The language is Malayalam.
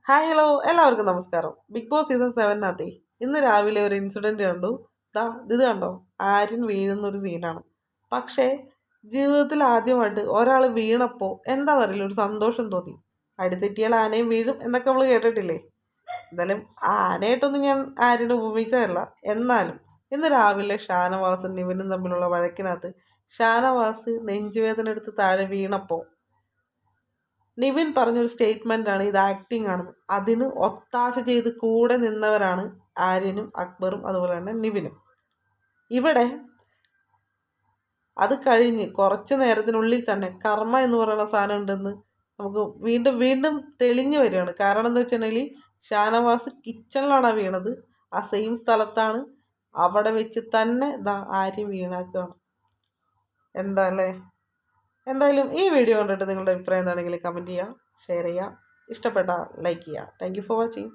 ഹായ് ഹലോ എല്ലാവർക്കും നമസ്കാരം. ബിഗ് ബോസ് സീസൺ 7 ഇന്ന് രാവിലെ ഒരു ഇൻസിഡന്റ് കണ്ടു. ഇത് കണ്ടോ? ആര്യൻ വീഴുന്ന ഒരു സീനാണ്. പക്ഷേ ജീവിതത്തിൽ ആദ്യമായിട്ട് ഒരാൾ വീണപ്പോൾ എന്താണെന്നറിയില്ല, ഒരു സന്തോഷം തോന്നി. അടിതെറ്റിയാൽ ആനയും വീഴും എന്നൊക്കെ നമ്മൾ കേട്ടിട്ടില്ലേ? എന്തായാലും ആ ആനയായിട്ടൊന്നും ഞാൻ ആര്യനെ ഉപമിച്ചതല്ല. എന്നാലും ഇന്ന് രാവിലെ ഷാനവാസും നിവിനും തമ്മിലുള്ള വഴക്കിനകത്ത് ഷാനവാസ് നെഞ്ചുവേദന എടുത്ത് താഴെ വീണപ്പോൾ നിവിൻ പറഞ്ഞൊരു സ്റ്റേറ്റ്മെന്റ് ആണ് ഇത് ആക്ടിങ് ആണെന്ന്. അതിന് ഒത്താശ ചെയ്ത് കൂടെ നിന്നവരാണ് ആര്യനും അക്ബറും അതുപോലെ തന്നെ നിവിനും. ഇവിടെ അത് കഴിഞ്ഞ് കുറച്ച് നേരത്തിനുള്ളിൽ തന്നെ കർമ്മ എന്ന് പറയുന്ന സാധനം ഉണ്ടെന്ന് നമുക്ക് വീണ്ടും വീണ്ടും തെളിഞ്ഞു വരികയാണ്. കാരണം എന്താ വെച്ചിട്ടുണ്ടെങ്കിൽ ഷാനവാസ് കിച്ചണിലാണ് വീണത്. ആ സെയിം സ്ഥലത്താണ്. അവിടെ വെച്ച് തന്നെ ആര്യം വീണാക്കുകയാണ്. എന്താ അല്ലേ? എന്തായാലും ഈ വീഡിയോ കണ്ടിട്ട് നിങ്ങളുടെ അഭിപ്രായം എന്താണെങ്കിൽ കമൻറ്റ് ചെയ്യുക, ഷെയർ ചെയ്യുക, ഇഷ്ടപ്പെട്ടാൽ ലൈക്ക് ചെയ്യുക. Thank you for watching.